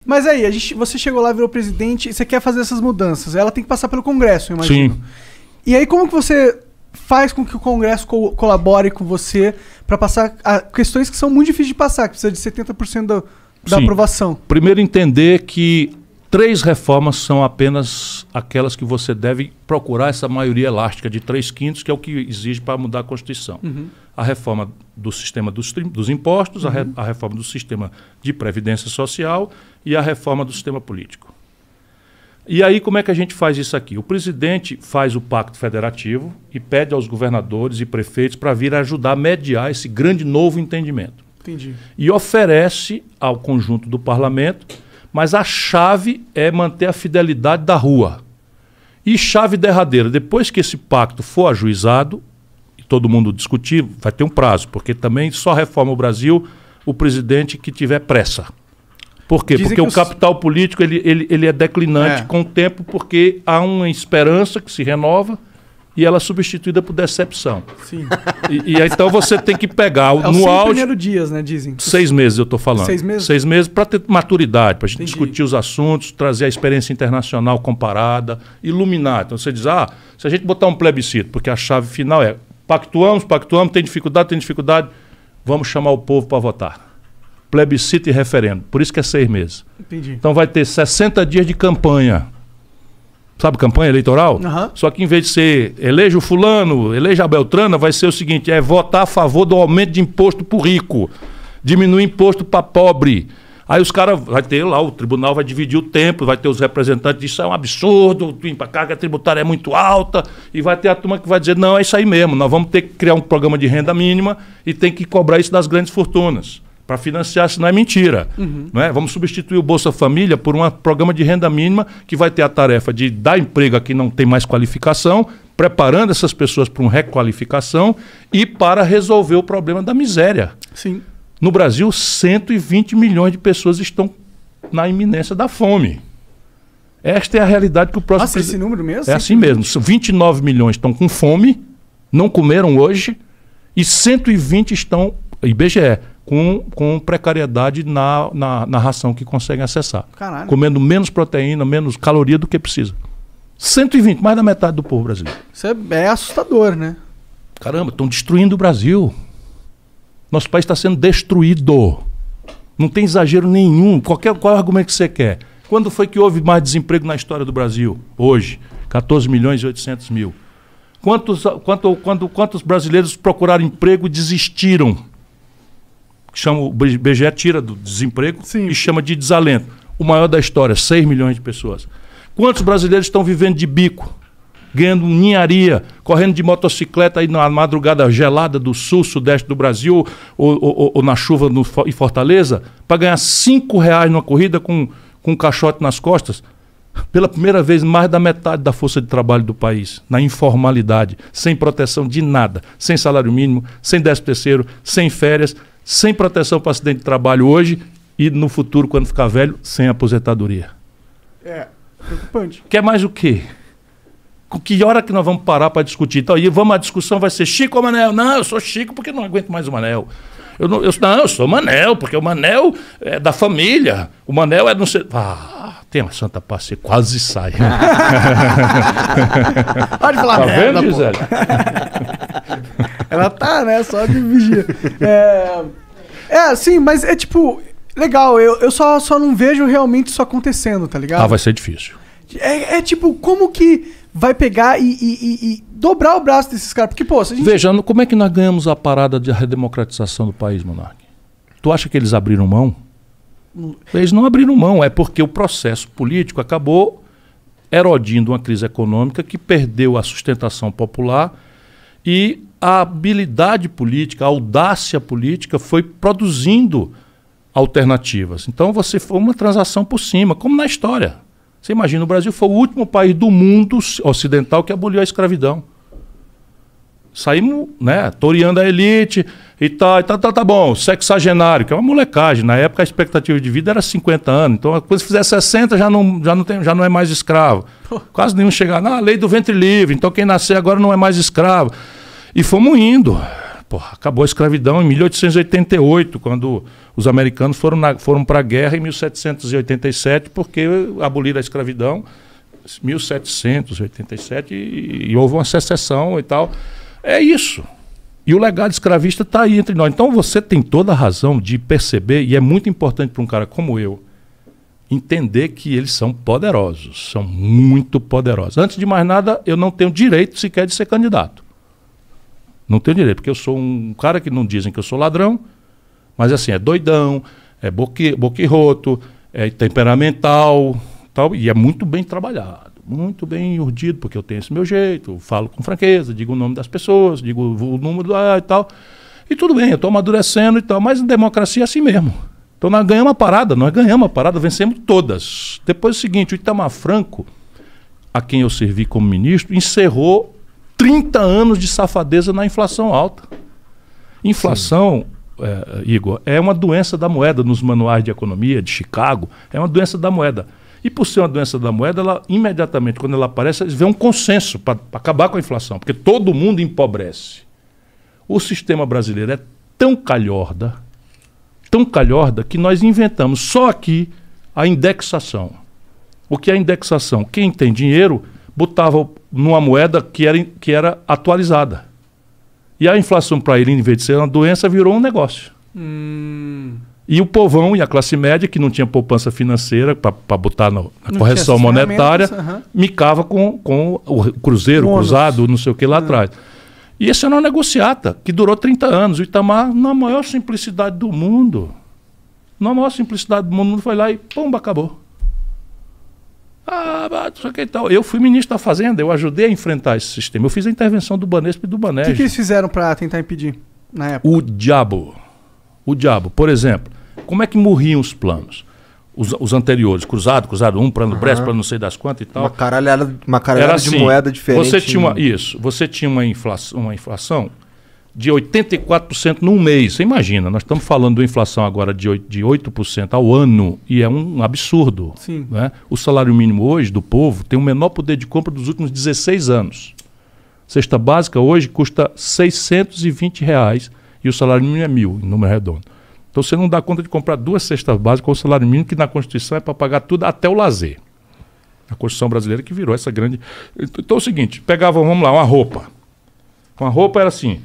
Mas aí, você chegou lá, virou presidente, e você quer fazer essas mudanças. Ela tem que passar pelo Congresso, eu imagino. Sim. E aí, como que você faz com que o Congresso colabore com você para passar questões que são muito difíceis de passar, que precisa de 70% da aprovação? Primeiro, entender que 3 reformas são apenas aquelas que você deve procurar essa maioria elástica de 3/5, que é o que exige para mudar a Constituição. A reforma do sistema dos impostos, a reforma do sistema de previdência social e a reforma do sistema político. E aí, como é que a gente faz isso aqui? O presidente faz o pacto federativo e pede aos governadores e prefeitos para vir ajudar a mediar esse grande novo entendimento. Entendi. E oferece ao conjunto do parlamento, mas a chave é manter a fidelidade da rua. E chave derradeira, depois que esse pacto for ajuizado, e todo mundo discutir, vai ter um prazo, porque também só reforma o Brasil o presidente que tiver pressa. Por quê? Porque o capital político ele é declinante com o tempo, porque há uma esperança que se renova e ela é substituída por decepção. Sim. E então você tem que pegar no auge... primeiros dias, né, dizem. 6 meses eu estou falando. 6 meses? 6 meses para ter maturidade, para a gente discutir os assuntos, trazer a experiência internacional comparada, iluminar. Então você diz, se a gente botar um plebiscito, porque a chave final é pactuamos, tem dificuldade, vamos chamar o povo para votar. Plebiscito e referendo. Por isso que é 6 meses. Entendi. Então vai ter 60 dias de campanha. Sabe campanha eleitoral? Só que em vez de ser eleja o fulano, eleja a Beltrana, vai ser o seguinte, é votar a favor do aumento de imposto para o rico, diminuir imposto para pobre. Aí os caras, vai ter lá, o tribunal vai dividir o tempo, vai ter os representantes, isso é um absurdo, a carga tributária é muito alta, e vai ter a turma que vai dizer, não, é isso aí mesmo, nós vamos ter que criar um programa de renda mínima e tem que cobrar isso das grandes fortunas. Para financiar, senão é mentira. Não é? Vamos substituir o Bolsa Família por um programa de renda mínima que vai ter a tarefa de dar emprego a quem não tem mais qualificação, preparando essas pessoas para uma requalificação e para resolver o problema da miséria. Sim. No Brasil, 120 milhões de pessoas estão na iminência da fome. Esta é a realidade que o próximo... Nossa, esse número mesmo? É assim mesmo. 29 milhões estão com fome, não comeram hoje, e 120 estão, IBGE, com precariedade na ração que conseguem acessar. Caralho. Comendo menos proteína, menos caloria do que precisa. 120, mais da metade do povo brasileiro. Isso é assustador, né? Caramba, estão destruindo o Brasil. Nosso país está sendo destruído. Não tem exagero nenhum. Qual é o argumento que você quer? Quando foi que houve mais desemprego na história do Brasil? Hoje, 14 milhões e 800 mil. Quantos brasileiros procuraram emprego e desistiram? O IBGE tira do desemprego e chama de desalento. O maior da história, 6 milhões de pessoas. Quantos brasileiros estão vivendo de bico, ganhando ninharia, correndo de motocicleta aí na madrugada gelada do sul, sudeste do Brasil, ou na chuva em Fortaleza, para ganhar R$5 numa corrida com um caixote nas costas? Pela primeira vez, mais da metade da força de trabalho do país, na informalidade, sem proteção de nada, sem salário mínimo, sem 13º, sem férias, sem proteção para acidente de trabalho hoje e no futuro, quando ficar velho, sem aposentadoria. É, preocupante. Quer mais o quê? Com que hora que nós vamos parar para discutir? Então, aí a discussão vai ser Chico ou Manel? Não, eu sou Chico porque não aguento mais o Manel. Eu sou Manel, porque o Manel é da família. O Manel é não sei... tem uma santa paz, você quase sai. Pode falar tá merda, vendo, Gisele? Ela tá, né? Só de vigia. Sim, mas é tipo... Legal, eu só não vejo realmente isso acontecendo, tá ligado? Vai ser difícil. É tipo, como que vai pegar e dobrar o braço desses caras? Porque, pô, se a gente... Veja, como é que nós ganhamos a parada de redemocratização do país, Monark? Tu acha que eles abriram mão? Eles não abriram mão, é porque o processo político acabou erodindo uma crise econômica que perdeu a sustentação popular e a habilidade política, a audácia política foi produzindo alternativas. Então foi uma transação por cima, como na história. Você imagina, o Brasil foi o último país do mundo ocidental que aboliu a escravidão. Saímos, né, toreando a elite e tá bom, sexagenário, que é uma molecagem. Na época a expectativa de vida era 50 anos. Então, quando se fizer 60, já não é mais escravo. Quase nenhum chegar na lei do ventre livre. Então, quem nascer agora não é mais escravo. E fomos indo. Porra, acabou a escravidão em 1888, quando os americanos foram para a guerra em 1787, porque aboliram a escravidão em 1787 e houve uma secessão e tal. É isso. E o legado escravista está aí entre nós. Então você tem toda a razão de perceber, e é muito importante para um cara como eu, entender que eles são poderosos, são muito poderosos. Antes de mais nada, eu não tenho direito sequer de ser candidato. Não tenho direito, porque eu sou um cara que não dizem que eu sou ladrão, mas assim, é doidão, é boquirroto, é temperamental, tal, e é muito bem trabalhado, muito bem urdido, porque eu tenho esse meu jeito, falo com franqueza, digo o nome das pessoas, digo o número e tal. E tudo bem, eu estou amadurecendo e tal, mas em democracia é assim mesmo. Então nós ganhamos a parada, vencemos todas. Depois é o seguinte, o Itamar Franco, a quem eu servi como ministro, encerrou 30 anos de safadeza na inflação alta. Inflação, Igor, é uma doença da moeda nos manuais de economia de Chicago, é uma doença da moeda. E por ser uma doença da moeda, ela imediatamente, quando ela aparece, eles vê um consenso para acabar com a inflação, porque todo mundo empobrece. O sistema brasileiro é tão calhorda, que nós inventamos só aqui a indexação. O que é indexação? Quem tem dinheiro botava numa moeda que era atualizada. E a inflação para ele, em vez de ser uma doença, virou um negócio. E o povão e a classe média, que não tinha poupança financeira para botar na correção monetária, micava com o cruzeiro, o cruzado, não sei o que lá atrás. E esse era uma negociata que durou 30 anos. O Itamar, na maior simplicidade do mundo, foi lá e pumba, acabou. Só que tal. Eu fui ministro da Fazenda, eu ajudei a enfrentar esse sistema. Eu fiz a intervenção do Banespa e do Banerj. O que eles fizeram para tentar impedir na época? O diabo. Por exemplo, como é que morriam os planos? Os anteriores, cruzado 1, plano Brest, plano não sei das quantas e tal. Uma caralhada assim, de moeda diferente. Você tinha uma inflação de 84% num mês. Você imagina, nós estamos falando de uma inflação agora de 8% ao ano, e é um absurdo. Sim. Né? O salário mínimo hoje do povo tem o menor poder de compra dos últimos 16 anos. Cesta básica hoje custa R$ 620 e o salário mínimo é 1.000, em número redondo. Então você não dá conta de comprar 2 cestas básicas com o salário mínimo, que na Constituição é para pagar tudo, até o lazer. A Constituição brasileira que virou essa grande... Então é o seguinte, vamos lá, uma roupa. Uma roupa era assim,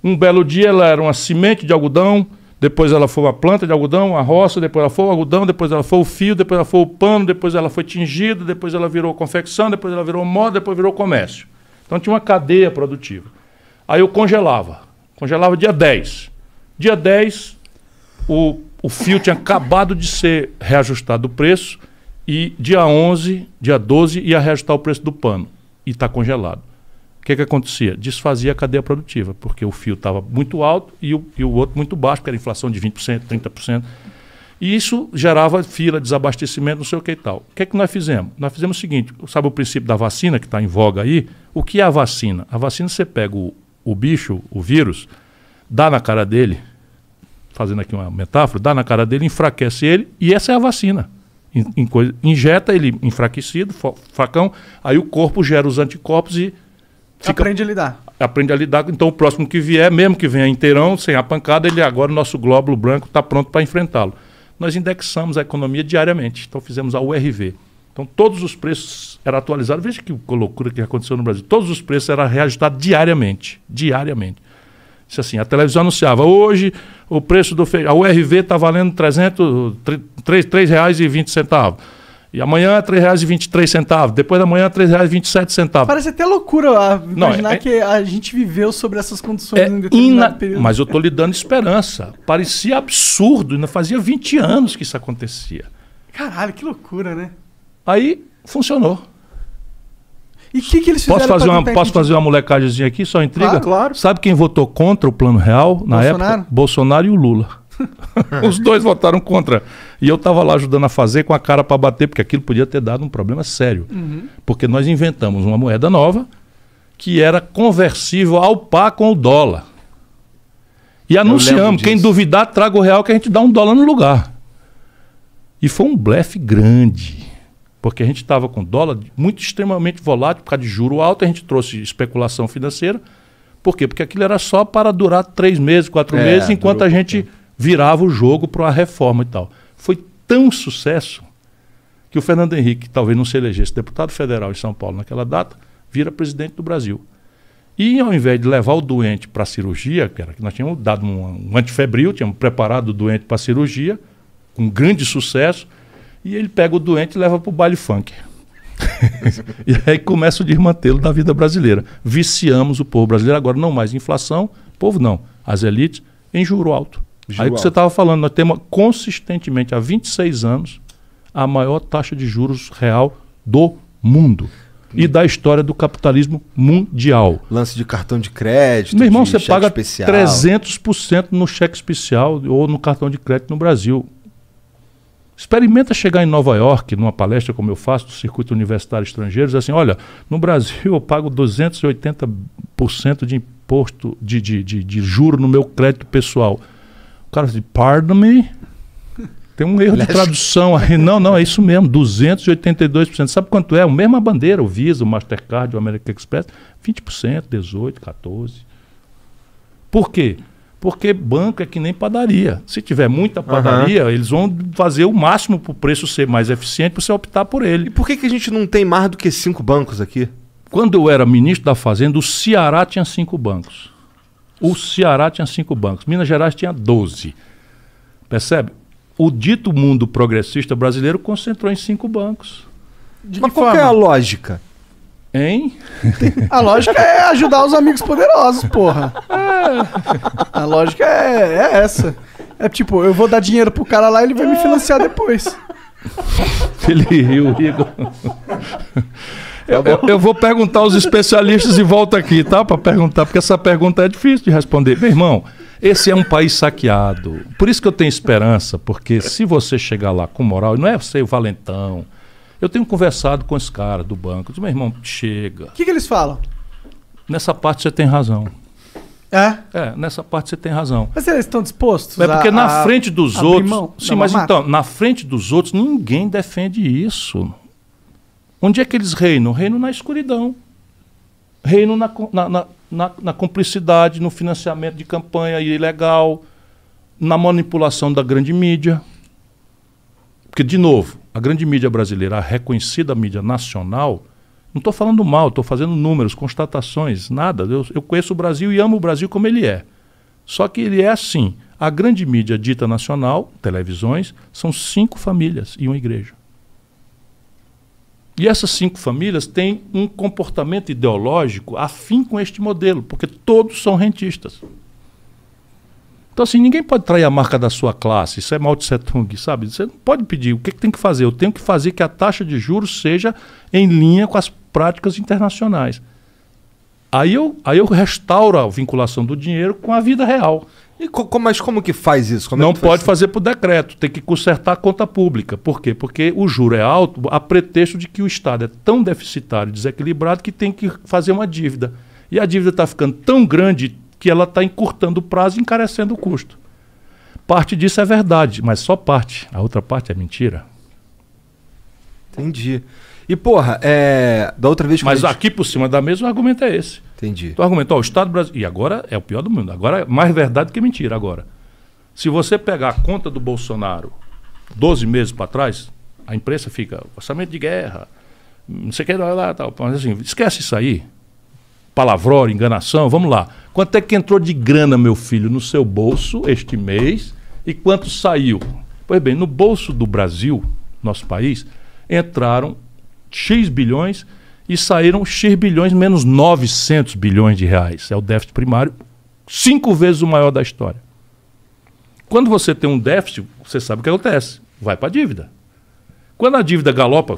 um belo dia ela era uma semente de algodão, depois ela foi uma planta de algodão, uma roça, depois ela foi o algodão, depois ela foi o fio, depois ela foi o pano, depois ela foi tingida, depois ela virou confecção, depois ela virou moda, depois virou comércio. Então tinha uma cadeia produtiva. Aí eu congelava dia 10. Dia 10, o fio tinha acabado de ser reajustado o preço, e dia 11, dia 12 ia reajustar o preço do pano, e está congelado. O que acontecia? Desfazia a cadeia produtiva, porque o fio estava muito alto e o outro muito baixo, porque era inflação de 20%, 30%. E isso gerava fila, desabastecimento, não sei o que e tal. O que nós fizemos? Nós fizemos o seguinte, sabe o princípio da vacina, que está em voga aí? O que é a vacina? A vacina, você pega o bicho, o vírus, dá na cara dele, fazendo aqui uma metáfora, dá na cara dele, enfraquece ele, e essa é a vacina. Injeta ele enfraquecido, fracão, aí o corpo gera os anticorpos e aprende a lidar. Então o próximo que vier, mesmo que venha inteirão, sem a pancada, agora o nosso glóbulo branco está pronto para enfrentá-lo. Nós indexamos a economia diariamente, então fizemos a URV. Então todos os preços eram atualizados. Veja que loucura que aconteceu no Brasil. Todos os preços eram reajustados diariamente. Isso assim, a televisão anunciava, hoje o preço do feijão, a URV está valendo R$ 3,20. E amanhã é R$ 3,23, depois da manhã é R$ 3,27. Parece até loucura imaginar que a gente viveu sobre essas condições em determinado período. Mas eu estou lhe dando esperança. Parecia absurdo, ainda fazia 20 anos que isso acontecia. Caralho, que loucura, né? Aí funcionou. E o que eles fizeram? Posso fazer uma molecagemzinha aqui, só intriga? Claro. Sabe quem votou contra o Plano Real na época? Bolsonaro e o Lula. Os dois votaram contra. E eu estava lá ajudando a fazer com a cara para bater, porque aquilo podia ter dado um problema sério. Porque nós inventamos uma moeda nova que era conversível ao par com o dólar. E anunciamos, quem duvidar, traga o real que a gente dá $1 no lugar. E foi um blefe grande. Porque a gente estava com dólar muito extremamente volátil por causa de juro alto, a gente trouxe especulação financeira Por quê? Porque aquilo era só para durar 3 meses, 4 meses, enquanto a gente virava o jogo para a reforma e tal. Foi tão sucesso que o Fernando Henrique, talvez não se elegesse deputado federal em São Paulo naquela data, vira presidente do Brasil. E ao invés de levar o doente para a cirurgia, que nós tínhamos dado um antifebril, tínhamos preparado o doente para a cirurgia, com grande sucesso, e ele pega o doente e leva para o baile funk. E aí começa o desmantelo da vida brasileira. Viciamos o povo brasileiro, agora não mais inflação, povo não, as elites, em juro alto. Aí o que você estava falando, nós temos consistentemente há 26 anos a maior taxa de juros real do mundo. E da história do capitalismo mundial. Lance de cartão de crédito, meu irmão, você paga especial. 300% no cheque especial ou no cartão de crédito no Brasil. Experimenta chegar em Nova York, numa palestra como eu faço, do circuito universitário estrangeiro, e dizer assim, olha, no Brasil eu pago 280% de imposto, de juro no meu crédito pessoal. O cara diz, pardon me? Tem um erro de tradução aí. Não, é isso mesmo, 282%. Sabe quanto é? A mesma bandeira, o Visa, o Mastercard, o American Express, 20%, 18%, 14%. Por quê? Porque banco é que nem padaria. Se tiver muita padaria, eles vão fazer o máximo para o preço ser mais eficiente para você optar por ele. E por que a gente não tem mais do que 5 bancos aqui? Quando eu era ministro da Fazenda, o Ceará tinha 5 bancos. O Ceará tinha 5 bancos. Minas Gerais tinha 12. Percebe? O dito mundo progressista brasileiro concentrou em 5 bancos. Mas qual é a lógica? Hein? A lógica é ajudar os amigos poderosos, porra. A lógica é essa. É tipo, eu vou dar dinheiro pro cara lá e ele vai me financiar depois. Ele riu, Igor. Eu vou perguntar aos especialistas e volto aqui, tá? Para perguntar, porque essa pergunta é difícil de responder. Meu irmão, esse é um país saqueado. Por isso que eu tenho esperança, porque se você chegar lá com moral, e não é você o valentão. Eu tenho conversado com os caras do banco. Eu digo, meu irmão, chega. O que eles falam? Nessa parte você tem razão. É, nessa parte você tem razão. Mas eles estão dispostos porque na frente dos outros... mão, sim, mas então, na frente dos outros, ninguém defende isso. Onde é que eles reinam? Reinam na escuridão. Reinam na cumplicidade, no financiamento de campanha ilegal, na manipulação da grande mídia. Porque, de novo, a grande mídia brasileira, a reconhecida mídia nacional, não estou falando mal, estou fazendo números, constatações, nada. Eu conheço o Brasil e amo o Brasil como ele é. Só que ele é assim. A grande mídia dita nacional, televisões, são 5 famílias e uma igreja. E essas 5 famílias têm um comportamento ideológico afim com este modelo, porque todos são rentistas. Então, assim, ninguém pode trair a marca da sua classe. Isso é Mao Tse Tung, sabe? Você não pode pedir. O que tem que fazer? Eu tenho que fazer que a taxa de juros seja em linha com as práticas internacionais. Aí eu restauro a vinculação do dinheiro com a vida real. Mas como que faz isso? Não pode fazer por decreto. Tem que consertar a conta pública. Por quê? Porque o juro é alto a pretexto de que o Estado é tão deficitário, desequilibrado, que tem que fazer uma dívida. E a dívida está ficando tão grande que ela está encurtando o prazo e encarecendo o custo. Parte disso é verdade, mas só parte. A outra parte é mentira. Entendi. E, porra, da outra vez... Mas aqui por cima da mesa o argumento é esse. Entendi. O argumento, o Estado brasileiro... E agora é o pior do mundo. Agora é mais verdade que mentira agora. Se você pegar a conta do Bolsonaro 12 meses para trás, a imprensa fica, orçamento de guerra, não sei o que lá, tal. Mas assim, esquece isso aí. Palavrório, enganação, vamos lá. Quanto é que entrou de grana, meu filho, no seu bolso este mês e quanto saiu? Pois bem, no bolso do Brasil, nosso país, entraram X bilhões e saíram X bilhões menos 900 bilhões de reais. É o déficit primário, 5 vezes o maior da história. Quando você tem um déficit, você sabe o que acontece. Vai para a dívida. Quando a dívida galopa,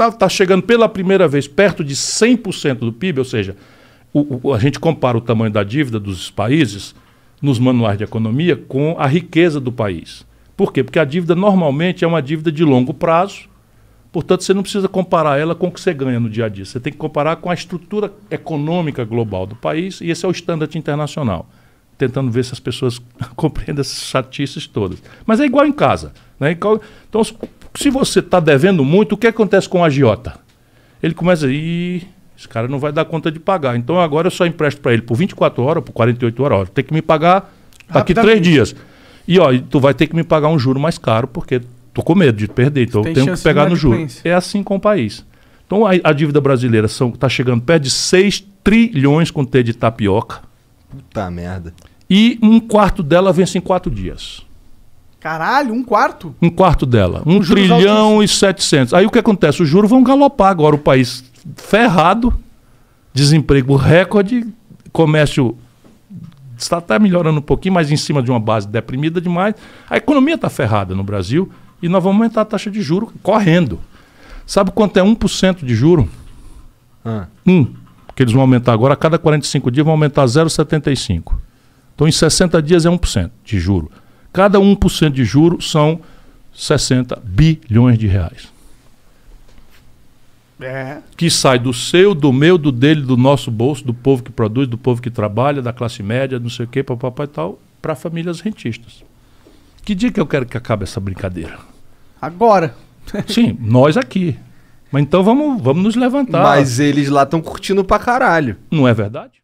está chegando pela primeira vez perto de 100% do PIB, ou seja, a gente compara o tamanho da dívida dos países nos manuais de economia com a riqueza do país. Por quê? Porque a dívida normalmente é uma dívida de longo prazo, portanto você não precisa comparar ela com o que você ganha no dia a dia. Você tem que comparar com a estrutura econômica global do país e esse é o standard internacional. Tentando ver se as pessoas compreendem essas chatices todas. Mas é igual em casa. Né? Então, se você está devendo muito, o que acontece com o agiota? Ele começa a ir, Esse cara não vai dar conta de pagar. Então agora eu só empresto para ele por 24 horas, por 48 horas. Ó, tem que me pagar daqui 3 dias. E ó, tu vai ter que me pagar um juro mais caro, porque tô com medo de perder. Então eu tenho que pegar no juro. É assim com o país. Então a dívida brasileira está chegando perto de 6 trilhões com T de tapioca. Puta merda. E 1/4 dela vence em 4 dias. Caralho, 1/4? 1/4 dela. 1 trilhão e 700. Aí o que acontece? Os juros vão galopar agora. O país ferrado, desemprego recorde, comércio está até melhorando um pouquinho, mas em cima de uma base deprimida demais. A economia está ferrada no Brasil e nós vamos aumentar a taxa de juros correndo. Sabe quanto é 1% de juro? Que eles vão aumentar agora, a cada 45 dias vão aumentar 0,75. Então em 60 dias é 1% de juro. Cada 1% de juro são 60 bilhões de reais. Que sai do seu, do meu, do dele, do nosso bolso, do povo que produz, do povo que trabalha, da classe média, não sei o quê, papapá e tal, para famílias rentistas. Que dia que eu quero que acabe essa brincadeira? Agora. Sim, nós aqui. Mas então vamos nos levantar. Mas eles lá estão curtindo pra caralho. Não é verdade?